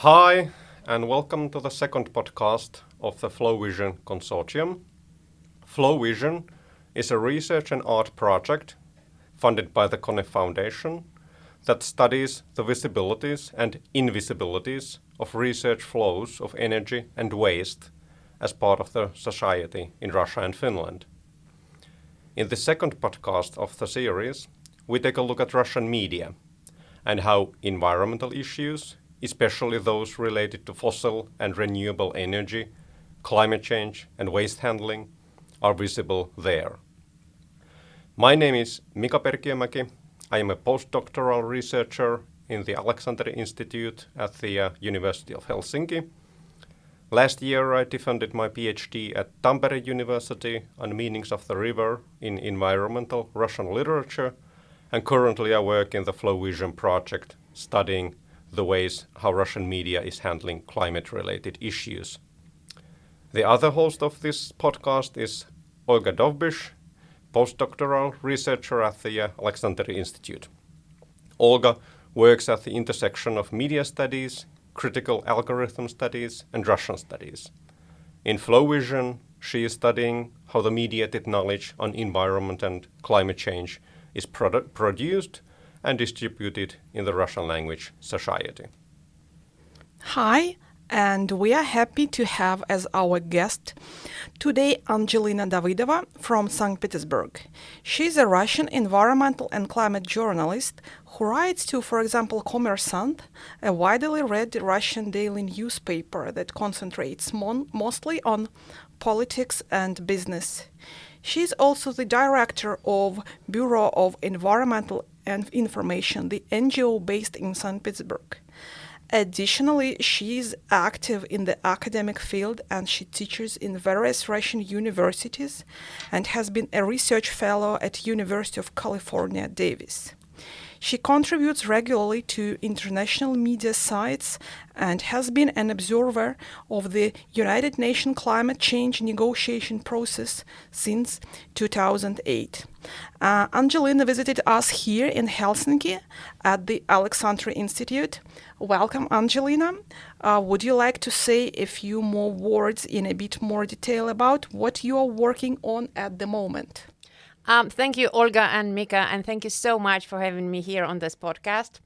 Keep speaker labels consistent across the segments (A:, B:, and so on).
A: Hi, and welcome to the second podcast of the FLOWISION Consortium. FLOWISION is a research and art project funded by the Kone Foundation that studies the visibilities and invisibilities of research flows of energy and waste as part of the society in Russia and Finland. In the second podcast of the series, we take a look at Russian media and how environmental issues, especially those related to fossil and renewable energy, climate change, and waste handling, are visible there. My name is Mika Perkiömäki. I am a postdoctoral researcher in the Alexander Institute at the University of Helsinki. Last year I defended my PhD at Tampere University on meanings of the river in environmental Russian literature, and currently I work in the FLOWISION project studying the ways how Russian media is handling climate-related issues. The other host of this podcast is Olga Dovbysh, postdoctoral researcher at the Alexander Institute. Olga works at the intersection of media studies, critical algorithm studies, and Russian studies. In FLOWISION, she is studying how the mediated knowledge on environment and climate change is produced and distributed in the Russian language society.
B: Hi, and we are happy to have as our guest today Angelina Davydova from St. Petersburg. She's a Russian environmental and climate journalist who writes to, for example, Kommersant, a widely read Russian daily newspaper that concentrates mostly on politics and business. She's also the director of Bureau of Environmental and Information, the NGO based in St. Petersburg. Additionally, she is active in the academic field and she teaches in various Russian universities and has been a research fellow at University of California, Davis. She contributes regularly to international media sites and has been an observer of the United Nations climate change negotiation process since 2008. Angelina visited us here in Helsinki at the Alexander Institute. Welcome, Angelina. Would you like to say a few more words in a bit more detail about what you are working on at the moment?
C: Thank you, Olga and Mika, and thank you so much for having me here on this podcast.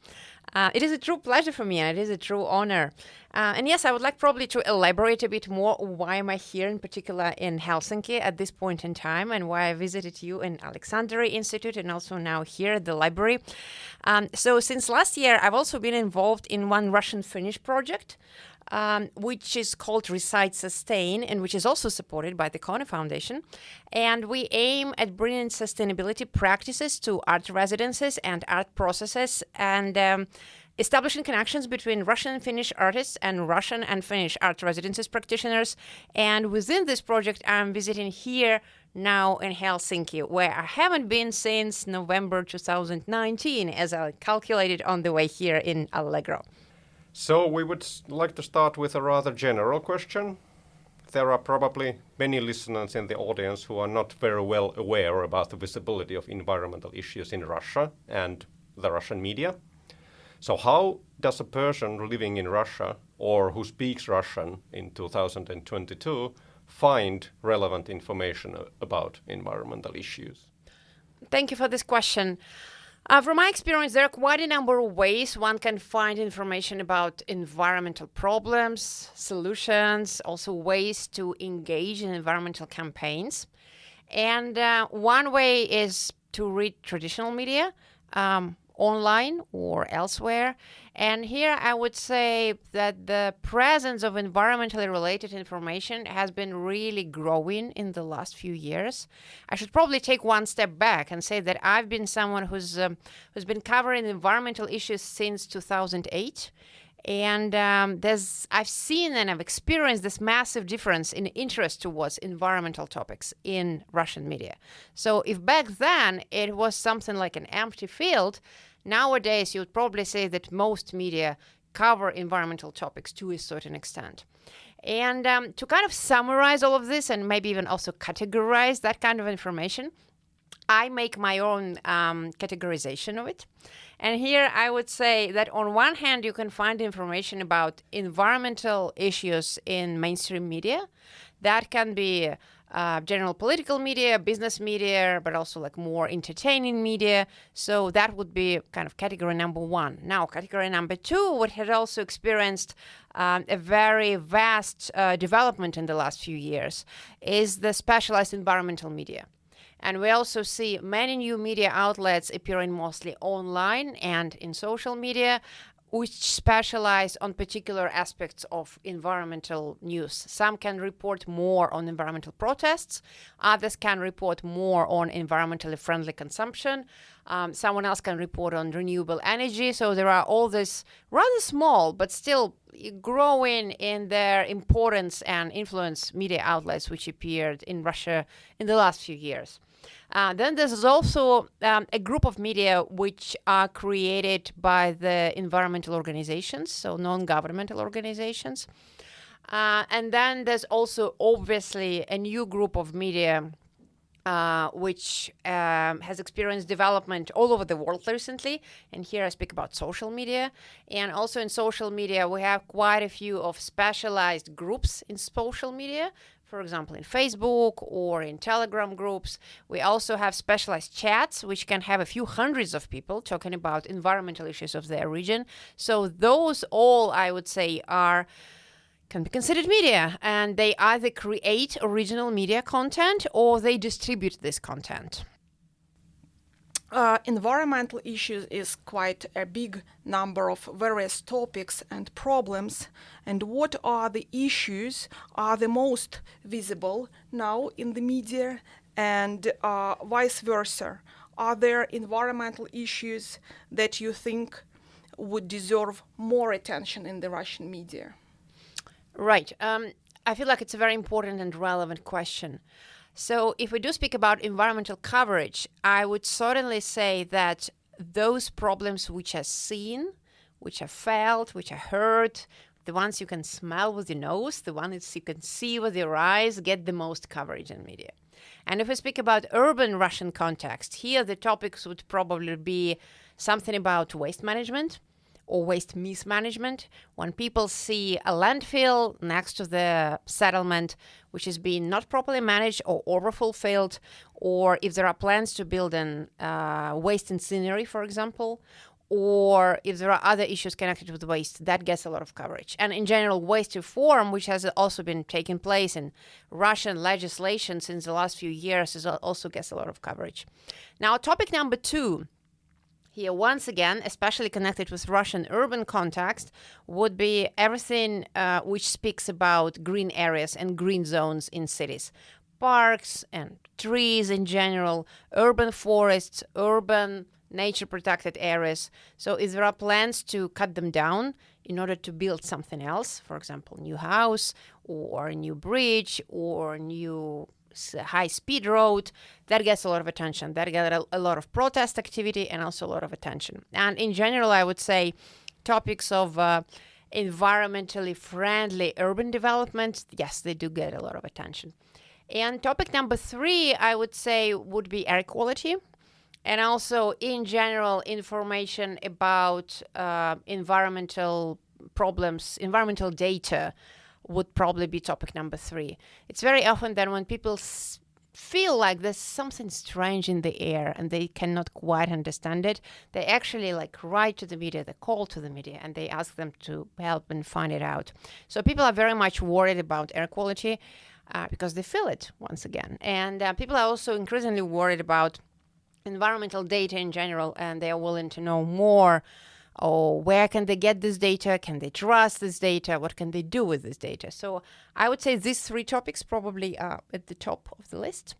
C: It is a true pleasure for me, and it is a true honor. And yes, I would like probably to elaborate a bit more why am I here in particular in Helsinki at this point in time and why I visited you in Alexandria Institute and also now here at the library. So since last year, I've also been involved in one Russian-Finnish project, which is called Recite Sustain and which is also supported by the Kone Foundation. And we aim at bringing sustainability practices to art residences and art processes and establishing connections between Russian and Finnish artists and Russian and Finnish art residences practitioners. And within this project, I'm visiting here now in Helsinki, where I haven't been since November 2019, as I calculated on the way here in Allegro.
A: So we would like to start with a rather general question. There are probably many listeners in the audience who are not very well aware about the visibility of environmental issues in Russia and the Russian media. So how does a person living in Russia or who speaks Russian in 2022 find relevant information about environmental issues?
C: Thank you for this question. From my experience, there are quite a number of ways one can find information about environmental problems, solutions, also ways to engage in environmental campaigns. And one way is to read traditional media, online or elsewhere. And here I would say that the presence of environmentally related information has been really growing in the last few years. I should probably take one step back and say that I've been someone who's been covering environmental issues since 2008. And I've seen and I've experienced this massive difference in interest towards environmental topics in Russian media. So if back then it was something like an empty field, nowadays you would probably say that most media cover environmental topics to a certain extent. And to kind of summarize all of this and maybe even also categorize that kind of information, I make my own categorization of it. And here I would say that on one hand, you can find information about environmental issues in mainstream media. That can be general political media, business media, but also like more entertaining media. So that would be kind of category number one. Now, category number two, what had also experienced a very vast development in the last few years, is the specialized environmental media. And we also see many new media outlets appearing mostly online and in social media, which specialize on particular aspects of environmental news. Some can report more on environmental protests. Others can report more on environmentally friendly consumption. Someone else can report on renewable energy. So there are all these rather small, but still growing in their importance and influence media outlets which appeared in Russia in the last few years. Then there's also a group of media which are created by the environmental organizations, so non-governmental organizations. And then there's also obviously a new group of media which has experienced development all over the world recently. And here I speak about social media. And also in social media, we have quite a few of specialized groups in social media. For example, in Facebook or in Telegram groups. We also have specialized chats, which can have a few hundreds of people talking about environmental issues of their region. So those all, I would say, can be considered media, and they either create original media content or they distribute this content.
B: Environmental issues is quite a big number of various topics and problems. And what are the issues are the most visible now in the media, and vice versa? Are there environmental issues that you think would deserve more attention in the Russian media?
C: Right. I feel like it's a very important and relevant question. So if we do speak about environmental coverage, I would certainly say that those problems which are seen, which are felt, which are heard, the ones you can smell with your nose, the ones you can see with your eyes, get the most coverage in media. And if we speak about urban Russian context, here the topics would probably be something about waste management or waste mismanagement. When people see a landfill next to the settlement which is being not properly managed or overfulfilled, or if there are plans to build an waste incinerator, for example, or if there are other issues connected with waste, that gets a lot of coverage. And in general, waste reform, which has also been taking place in Russian legislation since the last few years, also gets a lot of coverage. Now, topic number two, here, once again, especially connected with Russian urban context, would be everything which speaks about green areas and green zones in cities. Parks and trees in general, urban forests, urban nature-protected areas. So if there are plans to cut them down in order to build something else, for example, new house or a new bridge or new high-speed road, that gets a lot of attention. That gets a lot of protest activity and also a lot of attention. And in general, I would say topics of environmentally friendly urban development, yes, they do get a lot of attention. And topic number three, I would say, would be air quality. And also, in general, information about environmental problems, environmental data, would probably be topic number three. It's very often that when people feel like there's something strange in the air and they cannot quite understand it, they actually write to the media, they call to the media, and they ask them to help and find it out. So people are very much worried about air quality because they feel it once again. And people are also increasingly worried about environmental data in general, and they are willing to know more. Or where can they get this data? Can they trust this data? What can they do with this data? So I would say these three topics probably are at the top of the list.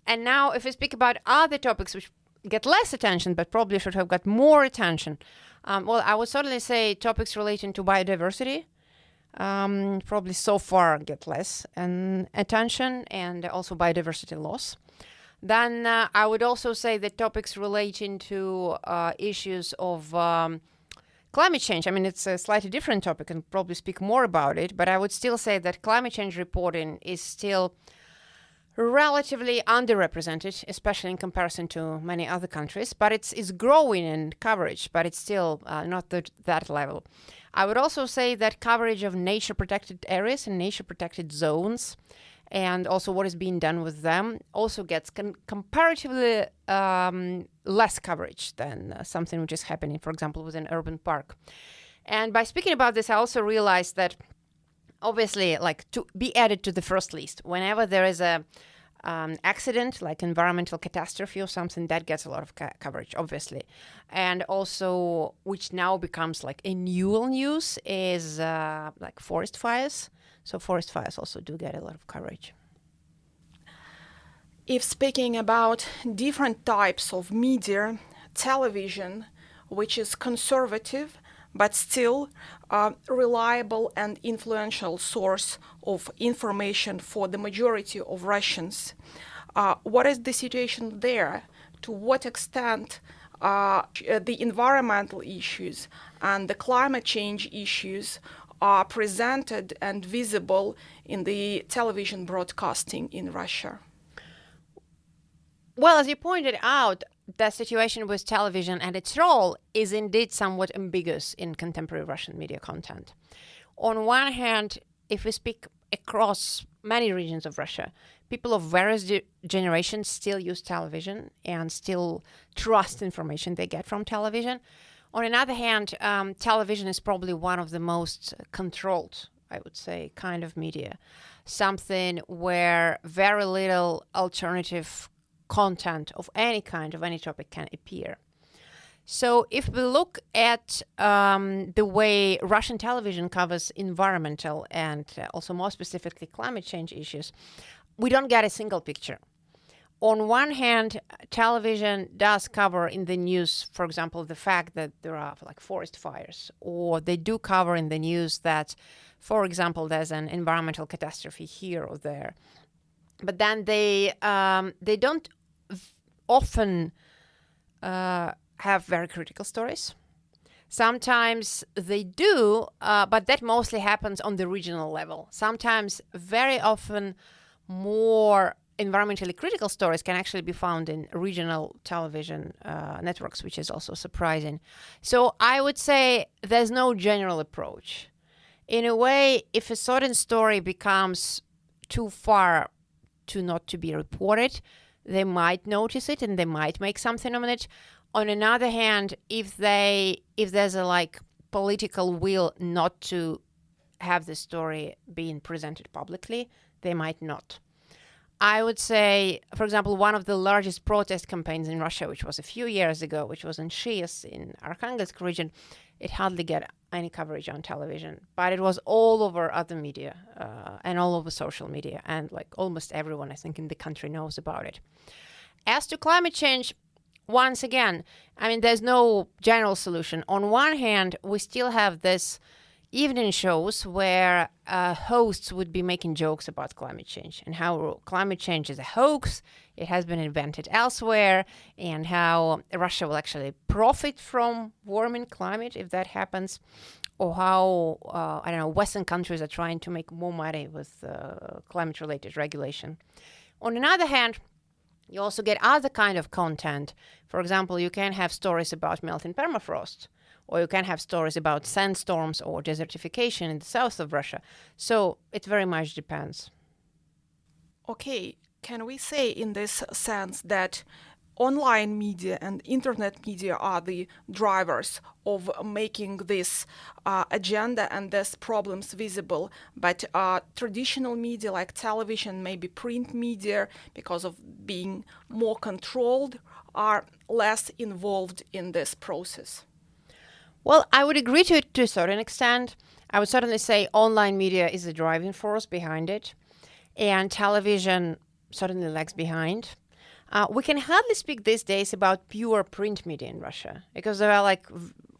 C: And now if we speak about other topics which get less attention but probably should have got more attention, well, I would certainly say topics relating to biodiversity probably so far get less attention, and also biodiversity loss. Then I would also say that topics relating to issues of climate change, I mean, it's a slightly different topic and probably speak more about it, but I would still say that climate change reporting is still relatively underrepresented, especially in comparison to many other countries, but it's growing in coverage, but it's still not that level. I would also say that coverage of nature-protected areas and nature-protected zones, and also what is being done with them, also gets comparatively less coverage than something which is happening, for example, with an urban park. And by speaking about this, I also realized that obviously, like, to be added to the first list, whenever there is a accident, like environmental catastrophe or something, that gets a lot of coverage, obviously. And also, which now becomes like a new news, is like forest fires. So forest fires also do get a lot of coverage.
B: If speaking about different types of media, television, which is conservative, but still a reliable and influential source of information for the majority of Russians. What is the situation there? To what extent the environmental issues and the climate change issues are presented and visible in the television broadcasting in Russia?
C: Well, as you pointed out, the situation with television and its role is indeed somewhat ambiguous in contemporary Russian media content. On one hand, if we speak across many regions of Russia, people of various generations still use television and still trust information they get from television. On another hand, television is probably one of the most controlled, I would say, kind of media. Something where very little alternative content of any kind, of any topic, can appear. So if we look at the way Russian television covers environmental and also more specifically climate change issues, we don't get a single picture. On one hand, television does cover in the news, for example, the fact that there are like forest fires, or they do cover in the news that, for example, there's an environmental catastrophe here or there. But then they don't often have very critical stories. Sometimes they do, but that mostly happens on the regional level. Sometimes, very often, more environmentally critical stories can actually be found in regional television networks, which is also surprising. So I would say there's no general approach. In a way, if a certain story becomes too far to not to be reported, they might notice it and they might make something on it. On another hand, if there's a like political will not to have the story being presented publicly, they might not. I would say, for example, one of the largest protest campaigns in Russia, which was a few years ago, which was in Shias in Arkhangelsk region, it hardly got any coverage on television, but it was all over other media and all over social media, and like almost everyone, I think, in the country knows about it. As to climate change, once again, I mean, there's no general solution. On one hand, we still have this evening shows where hosts would be making jokes about climate change and how climate change is a hoax, it has been invented elsewhere, and how Russia will actually profit from warming climate if that happens, or how, Western countries are trying to make more money with climate-related regulation. On another hand, you also get other kind of content. For example, you can have stories about melting permafrost, or you can have stories about sandstorms or desertification in the south of Russia. So it very much depends.
B: Okay, can we say in this sense that online media and internet media are the drivers of making this agenda and these problems visible, but traditional media like television, maybe print media, because of being more controlled, are less involved in this process?
C: Well, I would agree to it to a certain extent. I would certainly say online media is the driving force behind it, and television certainly lags behind. We can hardly speak these days about pure print media in Russia, because there are like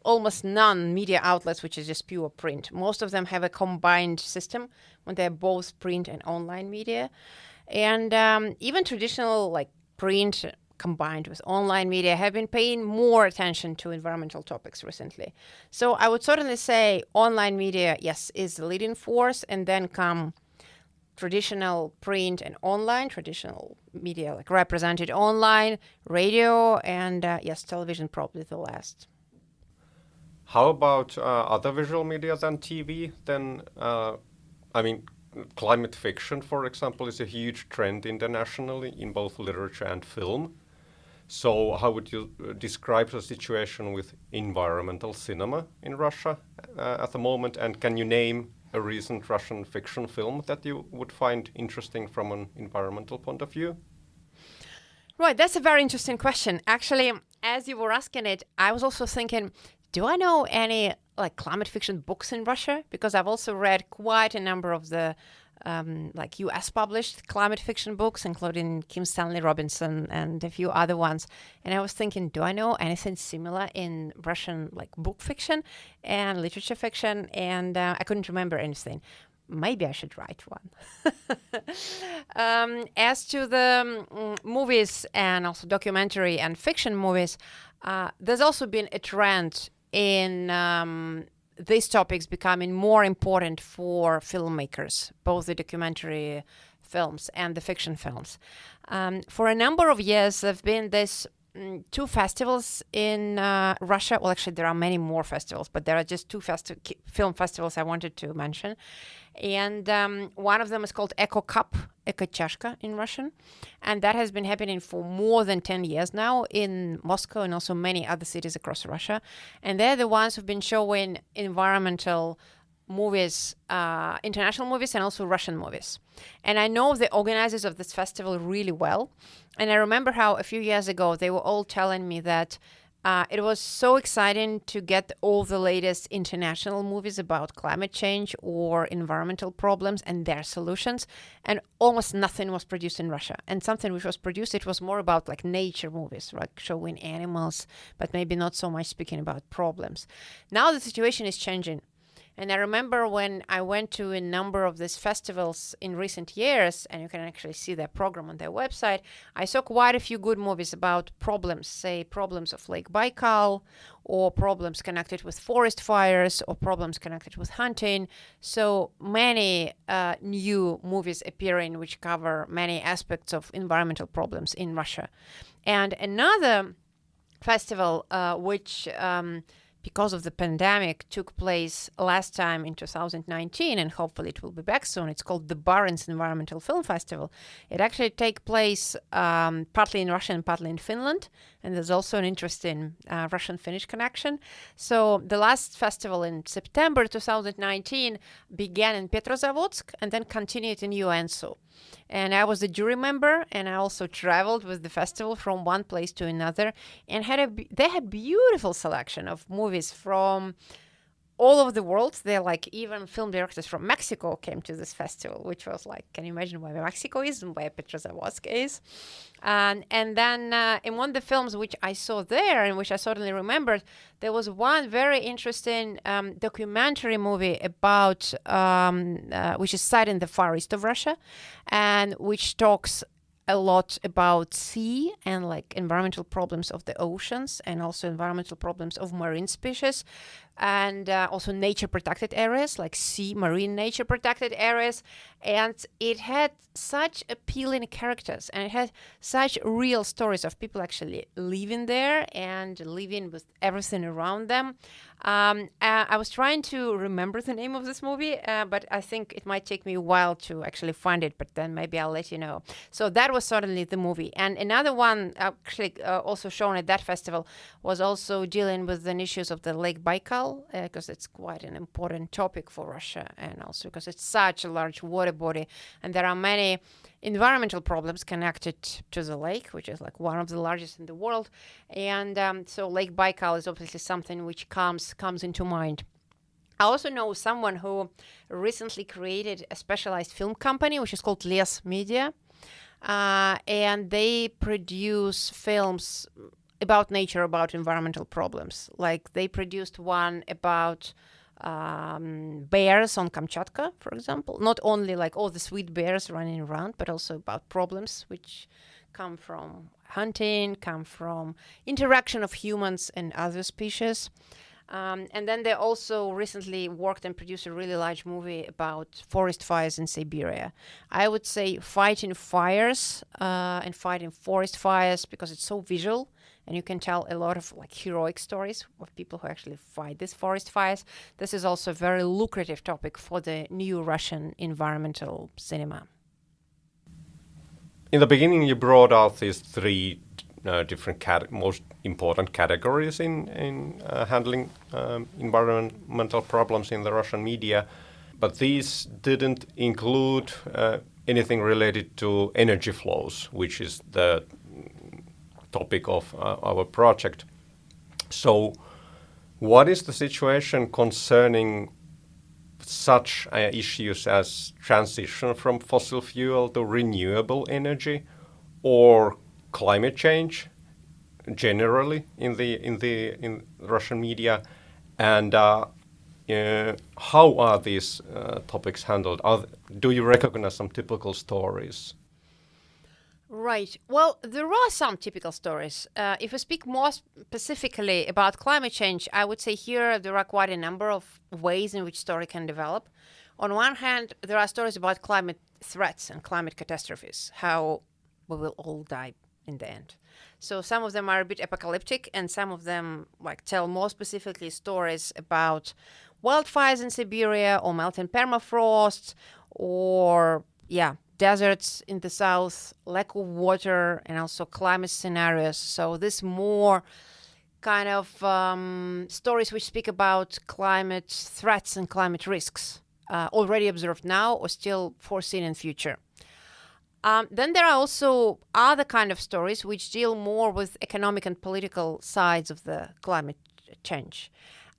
C: almost none media outlets which is just pure print. Most of them have a combined system when they're both print and online media. And even traditional like print combined with online media have been paying more attention to environmental topics recently. So I would certainly say online media, yes, is the leading force, and then come traditional print and online, traditional media like represented online, radio, and yes, television probably the last.
A: How about other visual media than TV? Then, I mean, climate fiction, for example, is a huge trend internationally in both literature and film. So how would you describe the situation with environmental cinema in Russia at the moment? And can you name a recent Russian fiction film that you would find interesting from an environmental point of view?
C: Right, that's a very interesting question. Actually, as you were asking it, I was also thinking, do I know any like climate fiction books in Russia? Because I've also read quite a number of the like US published climate fiction books, including Kim Stanley Robinson and a few other ones. And I was thinking, do I know anything similar in Russian like book fiction and literature fiction? And I couldn't remember anything. Maybe I should write one. As to the movies and also documentary and fiction movies, there's also been a trend in these topics becoming more important for filmmakers, both the documentary films and the fiction films. For a number of years, there have been these two festivals in Russia. Well, actually, there are many more festivals, but there are just two film festivals I wanted to mention. And one of them is called Eco Cup, Eco Chashka in Russian. And that has been happening for more than 10 years now in Moscow and also many other cities across Russia. And they're the ones who've been showing environmental movies, international movies and also Russian movies. And I know the organizers of this festival really well. And I remember how a few years ago they were all telling me that it was so exciting to get all the latest international movies about climate change or environmental problems and their solutions. And almost nothing was produced in Russia. And something which was produced, it was more about like nature movies, like showing animals, but maybe not so much speaking about problems. Now the situation is changing. And I remember when I went to a number of these festivals in recent years, and you can actually see their program on their website, I saw quite a few good movies about problems, say problems of Lake Baikal, or problems connected with forest fires, or problems connected with hunting. So many new movies appearing which cover many aspects of environmental problems in Russia. And another festival which because of the pandemic, took place last time in 2019, and hopefully it will be back soon. It's called the Barents Environmental Film Festival. It actually takes place partly in Russia and partly in Finland, and there's also an interesting Russian-Finnish connection. So the last festival in September 2019 began in Petrozavodsk and then continued in Joensuu. And I was a jury member, and I also traveled with the festival from one place to another, and they had beautiful selection of movies from all over the world. They're like even film directors from Mexico came to this festival, which was like, can you imagine where Mexico is and where Petrozavodsk is? And then in one of the films which I saw there and which I certainly remembered, there was one very interesting documentary movie about, which is set in the Far East of Russia, and which talks a lot about sea and like environmental problems of the oceans and also environmental problems of marine species and also nature protected areas like marine nature protected areas. And it had such appealing characters and it had such real stories of people actually living there and living with everything around them. I was trying to remember the name of this movie, but I think it might take me a while to actually find it, but then maybe I'll let you know. So that was certainly the movie. And another one actually also shown at that festival was also dealing with the issues of the Lake Baikal, because it's quite an important topic for Russia, and also because it's such a large water body, and there are many environmental problems connected to the lake, which is like one of the largest in the world. And so Lake Baikal is obviously something which comes into mind. I also know someone who recently created a specialized film company, which is called Les Media. And they produce films about nature, about environmental problems. Like they produced one about bears on Kamchatka, for example. Not only like all the sweet bears running around, but also about problems which come from hunting, come from interaction of humans and other species. And then they also recently worked and produced a really large movie about forest fires in Siberia. I would say fighting fires and fighting forest fires because it's so visual and you can tell a lot of like heroic stories of people who actually fight these forest fires. This is also a very lucrative topic for the new Russian environmental cinema.
A: In the beginning, you brought out these three different most important categories in handling environmental problems in the Russian media, but these didn't include anything related to energy flows, which is the topic of our project. So, what is the situation concerning such issues as transition from fossil fuel to renewable energy, or climate change generally in Russian media, and how are these topics handled? Do you recognize some typical stories?
C: Right. Well, there are some typical stories. If we speak more specifically about climate change, I would say here there are quite a number of ways in which story can develop. On one hand, there are stories about climate threats and climate catastrophes, how we will all die in the end. So some of them are a bit apocalyptic, and some of them like tell more specifically stories about wildfires in Siberia or melting permafrost or deserts in the south, lack of water, and also climate scenarios. So this more kind of stories which speak about climate threats and climate risks already observed now or still foreseen in future. Then there are also other kind of stories which deal more with economic and political sides of the climate change.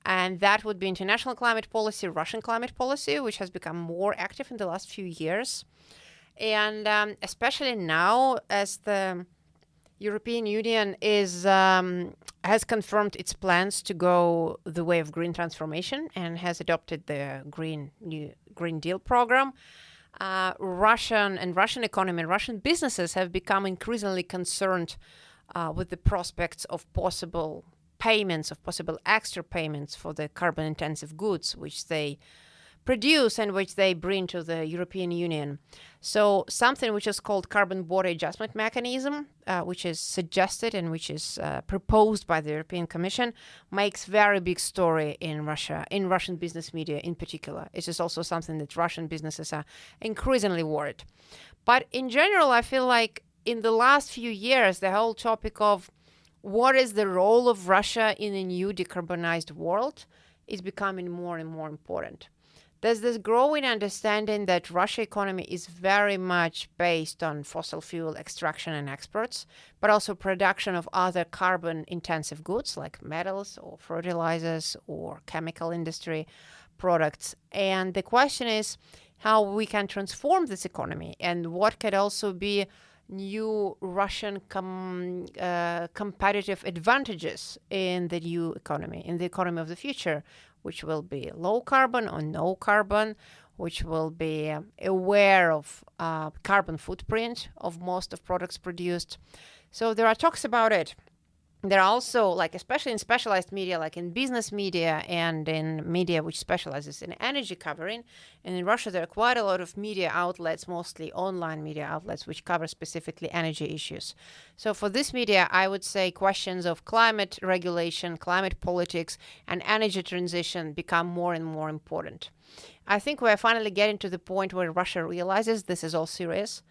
C: And that would be international climate policy, Russian climate policy, which has become more active in the last few years. And especially now, as the European Union has confirmed its plans to go the way of green transformation and has adopted the Green Deal program, Russian economy and Russian businesses have become increasingly concerned with the prospects of possible extra payments for the carbon-intensive goods which they produce and which they bring to the European Union. So something which is called carbon border adjustment mechanism, which is suggested and which is proposed by the European Commission, makes very big story in Russia, in Russian business media in particular. It is also something that Russian businesses are increasingly worried. But in general, I feel like in the last few years, the whole topic of what is the role of Russia in a new decarbonized world is becoming more and more important. There's this growing understanding that Russian economy is very much based on fossil fuel extraction and exports, but also production of other carbon-intensive goods like metals or fertilizers or chemical industry products. And the question is how we can transform this economy and what could also be new Russian competitive advantages in the new economy, in the economy of the future, which will be low carbon or no carbon, which will be aware of carbon footprint of most of products produced. So there are talks about it. There are also, like especially in specialized media, like in business media and in media which specializes in energy covering. And in Russia, there are quite a lot of media outlets, mostly online media outlets, which cover specifically energy issues. So for this media, I would say questions of climate regulation, climate politics, and energy transition become more and more important. I think we're finally getting to the point where Russia realizes this is all serious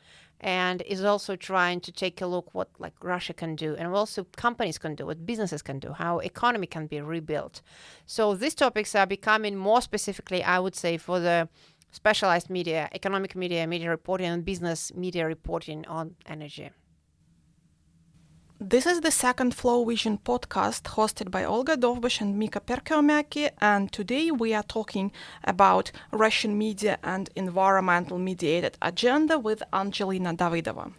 C: and is also trying to take a look what like Russia can do and also companies can do, what businesses can do, how economy can be rebuilt. So these topics are becoming more specifically, I would say, for the specialized media, economic media, media reporting, and business media reporting on energy.
B: This is the second FLOWISION podcast hosted by Olga, Dovbysh and Mika Perkiömäki, and today we are talking about Russian media and environmental mediated agenda with Angelina Davydova.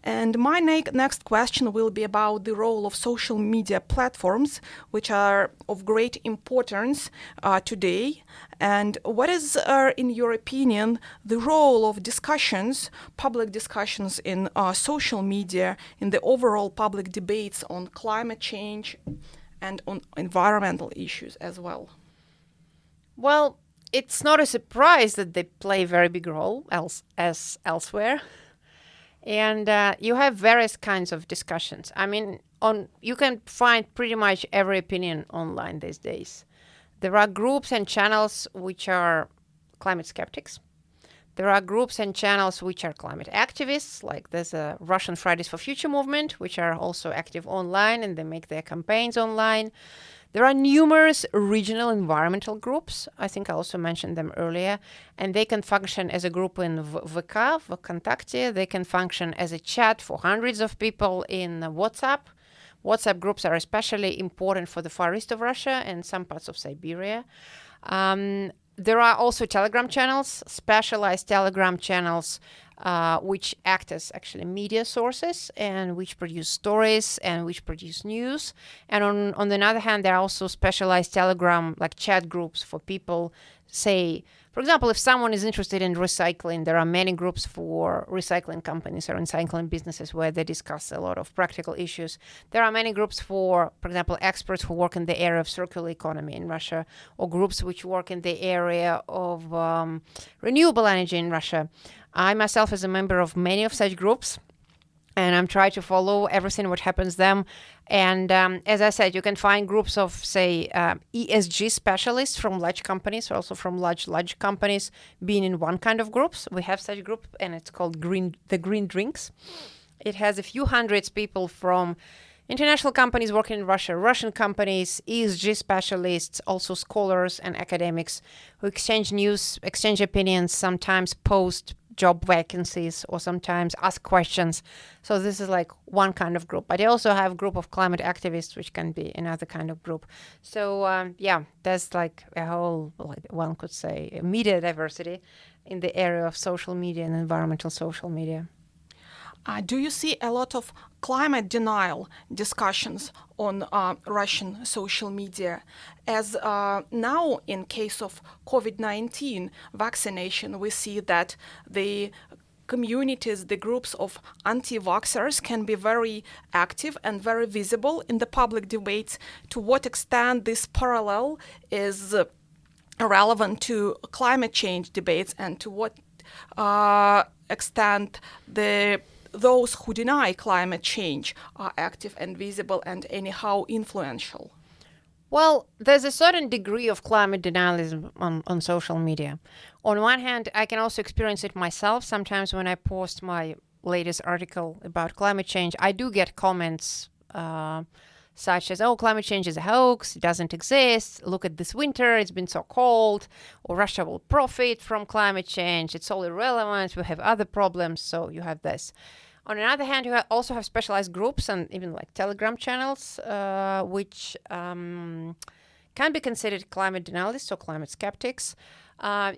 B: And my next question will be about the role of social media platforms, which are of great importance today. And what is, in your opinion, the role of discussions, public discussions in social media, in the overall public debates on climate change and on environmental issues as well?
C: Well, it's not a surprise that they play a very big role as elsewhere. And you have various kinds of discussions. I mean, you can find pretty much every opinion online these days. There are groups and channels which are climate skeptics. There are groups and channels which are climate activists, like there's a Russian Fridays for Future movement, which are also active online and they make their campaigns online. There are numerous regional environmental groups. I think I also mentioned them earlier. And they can function as a group in VK, Vkontakte. They can function as a chat for hundreds of people in WhatsApp. WhatsApp groups are especially important for the far east of Russia and some parts of Siberia. There are also Telegram channels, specialized Telegram channels, which act as actually media sources and which produce stories and which produce news. And on the other hand, there are also specialized Telegram like chat groups for people, say, for example, if someone is interested in recycling, there are many groups for recycling companies or recycling businesses where they discuss a lot of practical issues. There are many groups for example, experts who work in the area of circular economy in Russia, or groups which work in the area of renewable energy in Russia. I myself is a member of many of such groups, and I'm trying to follow everything what happens them. And as I said, you can find groups of, say, ESG specialists from large companies, also from large companies being in one kind of groups. We have such group, and it's called the Green Drinks. It has a few hundreds people from international companies working in Russia, Russian companies, ESG specialists, also scholars and academics who exchange news, exchange opinions, sometimes post job vacancies or sometimes ask questions. So this is like one kind of group. But they also have a group of climate activists, which can be another kind of group. So there's like a whole, like one could say, media diversity in the area of social media and environmental social media.
B: Do you see a lot of climate denial discussions on Russian social media? As now, in case of COVID-19 vaccination, we see that the communities, the groups of anti-vaxxers can be very active and very visible in the public debates. To what extent this parallel is relevant to climate change debates, and to what extent those who deny climate change are active and visible and anyhow influential?
C: Well, there's a certain degree of climate denialism on social media. On one hand, I can also experience it myself. Sometimes when I post my latest article about climate change, I do get comments such as, oh, climate change is a hoax, it doesn't exist, look at this winter, it's been so cold, or Russia will profit from climate change, it's all irrelevant, we have other problems, so you have this. On the other hand, you also have specialized groups and even like Telegram channels, which can be considered climate denialists or climate skeptics.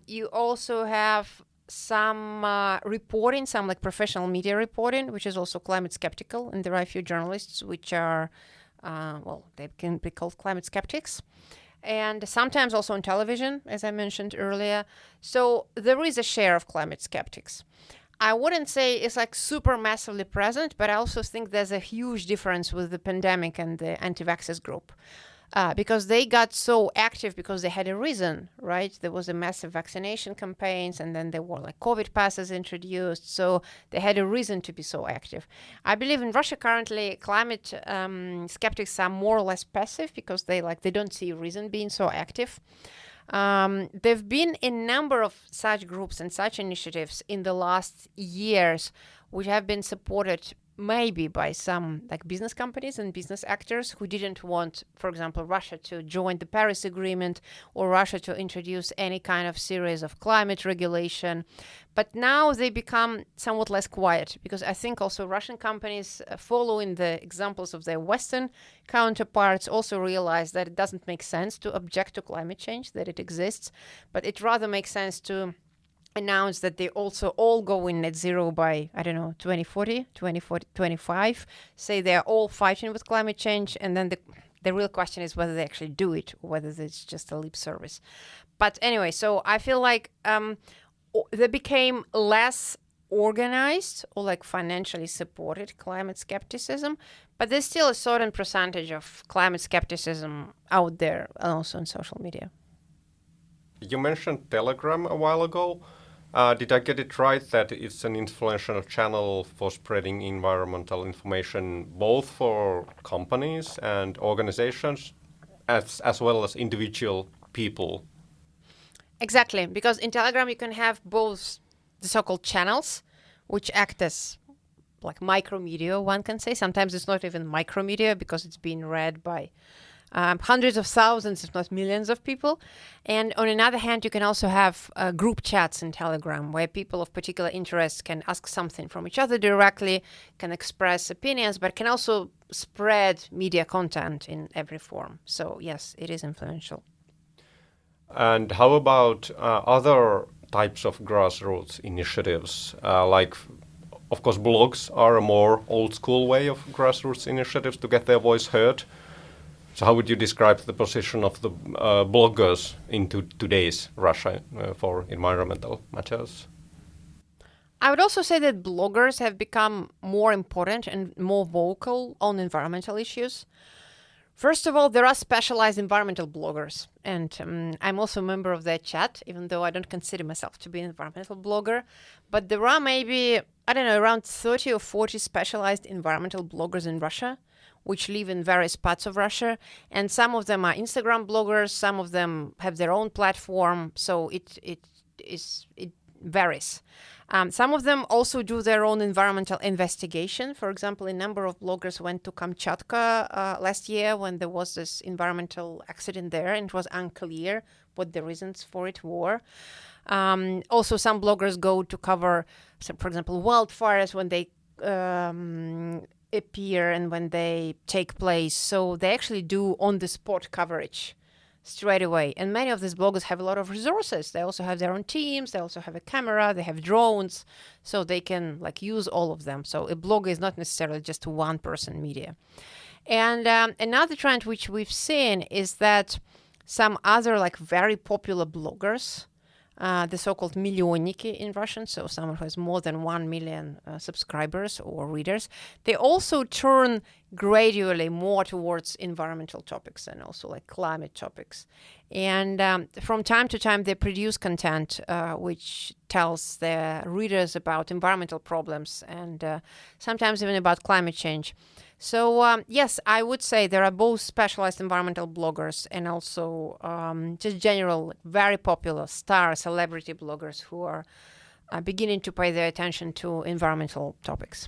C: You also have some reporting, some like professional media reporting, which is also climate skeptical, and there are a few journalists which are they can be called climate skeptics. And sometimes also on television, as I mentioned earlier. So there is a share of climate skeptics. I wouldn't say it's like super massively present, but I also think there's a huge difference with the pandemic and the anti-vaxxers group. Because they got so active because they had a reason, right? There was a massive vaccination campaigns, and then there were like COVID passes introduced. So they had a reason to be so active. I believe in Russia currently, climate skeptics are more or less passive because they don't see a reason being so active. There've been a number of such groups and such initiatives in the last years, which have been supported maybe by some like business companies and business actors who didn't want, for example, Russia to join the Paris Agreement or Russia to introduce any kind of series of climate regulation. But now they become somewhat less quiet because I think also Russian companies following the examples of their Western counterparts also realize that it doesn't make sense to object to climate change, that it exists, but it rather makes sense to announced that they also all go in net zero by, 2040, 2025, say they're all fighting with climate change. And then the real question is whether they actually do it or whether it's just a lip service. But anyway, so I feel like there became less organized or like financially supported climate skepticism, but there's still a certain percentage of climate skepticism out there, also on social media.
A: You mentioned Telegram a while ago. Did I get it right that it's an influential channel for spreading environmental information, both for companies and organizations, as well as individual people?
C: Exactly, because in Telegram you can have both the so-called channels, which act as like micromedia, one can say. Sometimes it's not even micromedia because it's being read by hundreds of thousands, if not millions of people. And on the other hand, you can also have group chats in Telegram where people of particular interest can ask something from each other directly, can express opinions, but can also spread media content in every form. So yes, it is influential.
A: And how about other types of grassroots initiatives? Like, of course, blogs are a more old school way of grassroots initiatives to get their voice heard. So how would you describe the position of the bloggers in today's Russia for environmental matters?
C: I would also say that bloggers have become more important and more vocal on environmental issues. First of all, there are specialized environmental bloggers, and I'm also a member of that chat, even though I don't consider myself to be an environmental blogger. But there are maybe, I don't know, around 30 or 40 specialized environmental bloggers in Russia, which live in various parts of Russia. And some of them are Instagram bloggers, some of them have their own platform, so it varies. Some of them also do their own environmental investigation. For example, a number of bloggers went to Kamchatka last year when there was this environmental accident there, and it was unclear what the reasons for it were. Also, some bloggers go to cover, for example, wildfires when they appear and when they take place. So they actually do on-the-spot coverage straight away. And many of these bloggers have a lot of resources. They also have their own teams. They also have a camera. They have drones. So they can like use all of them. So a blog is not necessarily just one-person media. And another trend which we've seen is that some other like very popular bloggers, the so-called millionniki in Russian, so someone who has more than 1 million subscribers or readers, they also turn gradually more towards environmental topics and also like climate topics. And from time to time, they produce content which tells their readers about environmental problems and sometimes even about climate change. So yes, I would say there are both specialized environmental bloggers and also just general, very popular star celebrity bloggers who are beginning to pay their attention to environmental topics.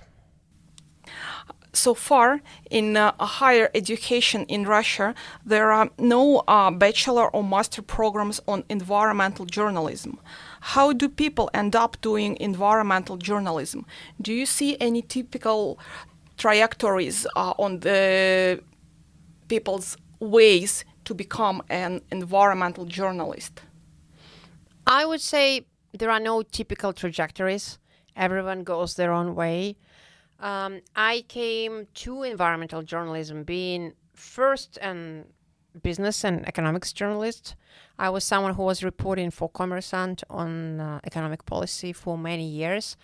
B: So far, in higher education in Russia, there are no bachelor or master programs on environmental journalism. How do people end up doing environmental journalism? Do you see any typical trajectories on the people's ways to become an environmental journalist?
C: I would say there are no typical trajectories. Everyone goes their own way. I came to environmental journalism being first an business and economics journalist. I was someone who was reporting for Kommersant on economic policy for many years.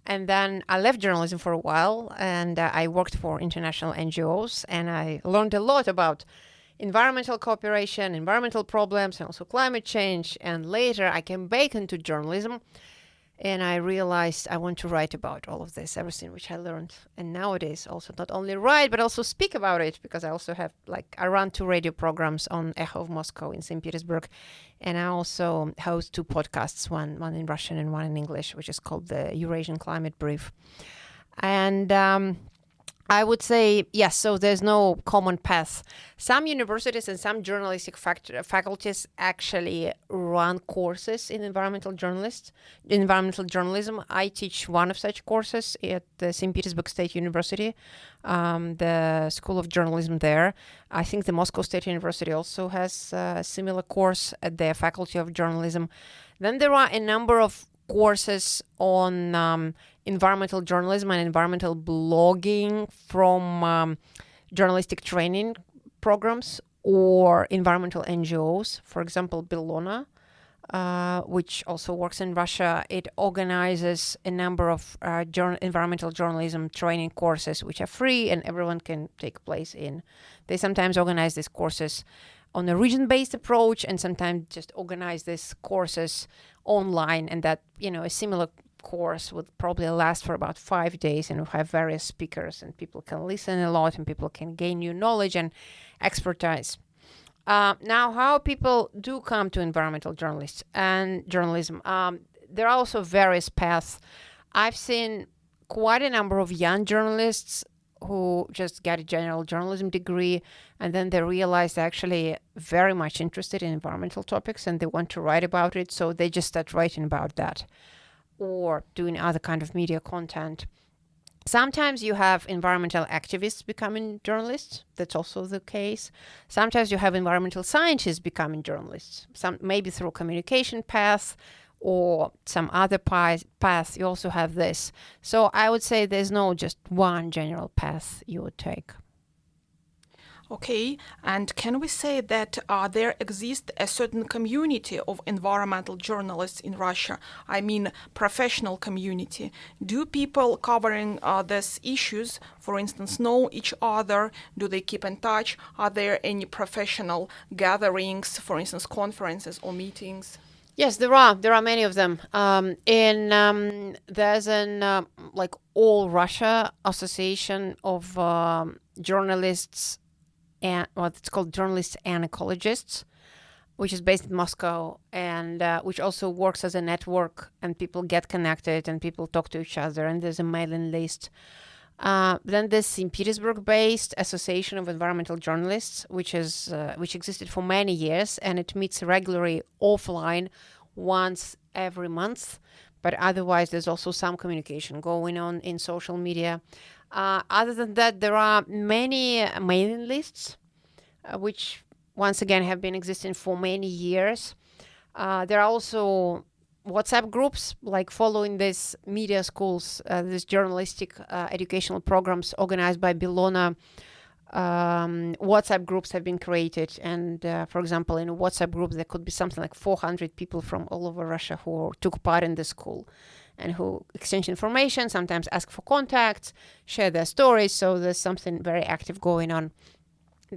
C: And then I left journalism for a while and I worked for international NGOs, and I learned a lot about environmental cooperation, environmental problems, and also climate change. And later I came back into journalism and I realized I want to write about all of this, everything which I learned. And nowadays also not only write, but also speak about it, because I also have, I run 2 radio programs on Echo of Moscow in St. Petersburg. And I also host 2 podcasts, one in Russian and one in English, which is called the Eurasian Climate Brief. And I would say, yes, so there's no common path. Some universities and some journalistic faculties actually run courses in environmental journalism. I teach one of such courses at the St. Petersburg State University, the School of Journalism there. I think the Moscow State University also has a similar course at their Faculty of Journalism. Then there are a number of courses on environmental journalism and environmental blogging from journalistic training programs or environmental NGOs. For example, Bellona which also works in Russia. It organizes a number of environmental journalism training courses, which are free and everyone can take place in. They sometimes organize these courses on a region-based approach, and sometimes just organize these courses online, and that, a similar course would probably last for about 5 days and will have various speakers, and people can listen a lot and people can gain new knowledge and expertise. Now, how people do come to environmental journalists and journalism, there are also various paths. I've seen quite a number of young journalists who just get a general journalism degree, and then they realize they're actually very much interested in environmental topics and they want to write about it, so they just start writing about that or doing other kind of media content. Sometimes you have environmental activists becoming journalists. That's also the case. Sometimes you have environmental scientists becoming journalists, maybe through communication path or some other path. You also have this. So I would say there's no just one general path you would take.
B: Okay, and can we say that there exists a certain community of environmental journalists in Russia? I mean, professional community. Do people covering these issues, for instance, know each other? Do they keep in touch? Are there any professional gatherings, for instance, conferences or meetings?
C: Yes, there are. There are many of them. There's an like All Russia Association of Journalists, and what it's called Journalists and Ecologists, which is based in Moscow, and which also works as a network, and people get connected and people talk to each other, and there's a mailing list. Then there's St. Petersburg-based Association of Environmental Journalists, which existed for many years, and it meets regularly offline once every month. But otherwise, there's also some communication going on in social media. Other than that, there are many mailing lists, which once again have been existing for many years. There are also WhatsApp groups, like following these media schools, these journalistic educational programs organized by Bilona. WhatsApp groups have been created, and for example, in a WhatsApp group there could be something like 400 people from all over Russia who took part in the school and who exchange information, sometimes ask for contacts, share their stories. So there's something very active going on.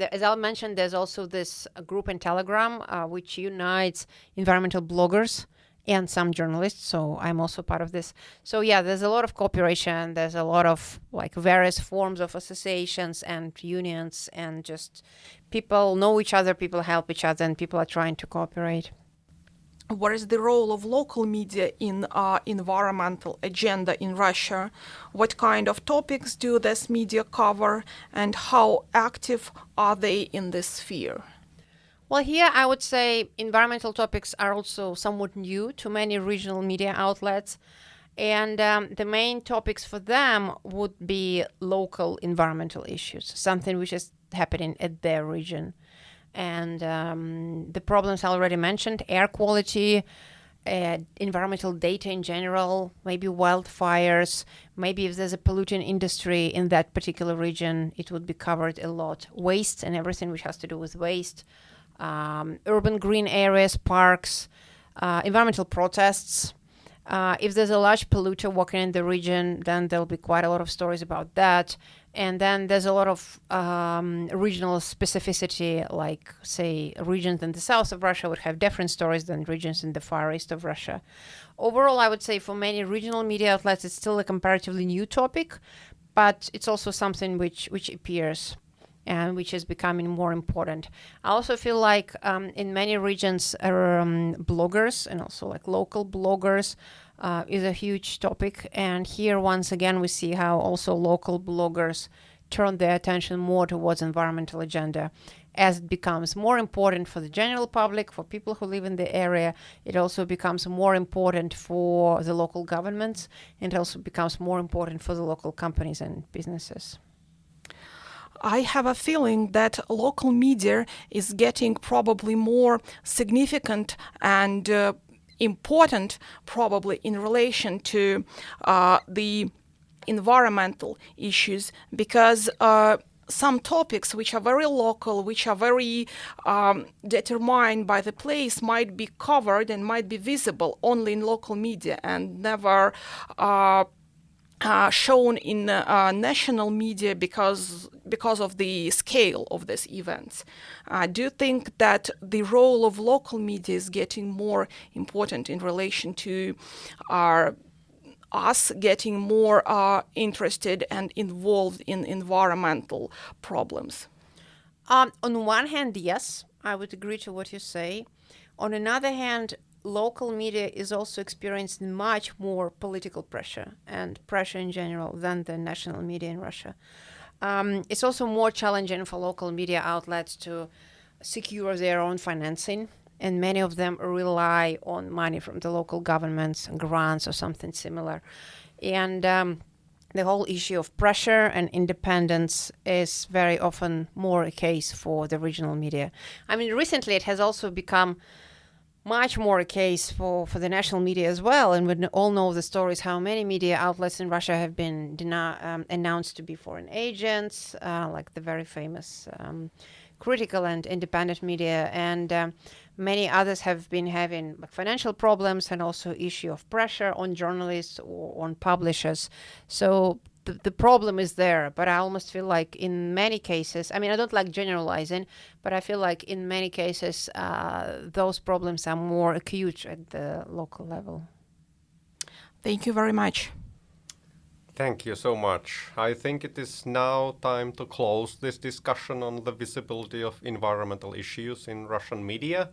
C: As I mentioned, there's also this group in Telegram which unites environmental bloggers and some journalists, so I'm also part of this. So yeah, there's a lot of cooperation, there's a lot of like various forms of associations and unions, and just people know each other, people help each other, and people are trying to cooperate.
B: What is the role of local media in environmental agenda in Russia? What kind of topics do this media cover, and how active are they in this sphere?
C: Well, here I would say environmental topics are also somewhat new to many regional media outlets. And the main topics for them would be local environmental issues, something which is happening at their region. And the problems I already mentioned, air quality, environmental data in general, maybe wildfires, maybe if there's a polluting industry in that particular region, it would be covered a lot. Waste and everything which has to do with waste. Urban green areas, parks, environmental protests. If there's a large polluter working in the region, then there'll be quite a lot of stories about that. And then there's a lot of regional specificity, like, say, regions in the south of Russia would have different stories than regions in the far east of Russia. Overall, I would say for many regional media outlets, it's still a comparatively new topic, but it's also something which appears and which is becoming more important. I also feel like in many regions, bloggers and also like local bloggers is a huge topic. And here, once again, we see how also local bloggers turn their attention more towards environmental agenda. As it becomes more important for the general public, for people who live in the area, it also becomes more important for the local governments, and it also becomes more important for the local companies and businesses.
B: I have a feeling that local media is getting probably more significant and important probably in relation to the environmental issues, because some topics which are very local, which are very determined by the place, might be covered and might be visible only in local media and never shown in national media because of the scale of these events. Do you think that the role of local media is getting more important in relation to us getting more interested and involved in environmental problems?
C: On one hand, yes, I would agree to what you say. On another hand, local media is also experiencing much more political pressure and pressure in general than the national media in Russia. It's also more challenging for local media outlets to secure their own financing, and many of them rely on money from the local governments, grants or something similar. And the whole issue of pressure and independence is very often more a case for the regional media. I mean, recently it has also become much more a case for the national media as well. And we all know the stories how many media outlets in Russia have been announced to be foreign agents, like the very famous critical and independent media. And many others have been having financial problems and also issue of pressure on journalists or on publishers. So the problem is there, but I almost feel like in many cases, I mean, I don't like generalizing, but I feel like in many cases, those problems are more acute at the local level.
B: Thank you very much.
A: Thank you so much. I think it is now time to close this discussion on the visibility of environmental issues in Russian media,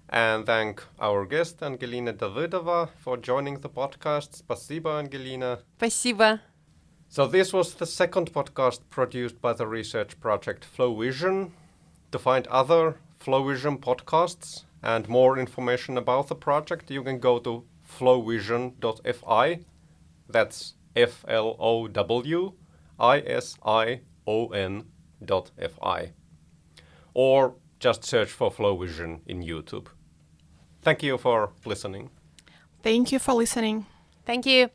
A: and thank our guest Angelina Davydova for joining the podcast. Спасибо, Angelina.
C: Спасибо.
A: So this was the second podcast produced by the research project FLOWISION. To find other FLOWISION podcasts and more information about the project, you can go to flowision.fi. That's FLOWISION.fi. Or just search for FLOWISION in YouTube. Thank you for listening.
B: Thank you for listening.
C: Thank you.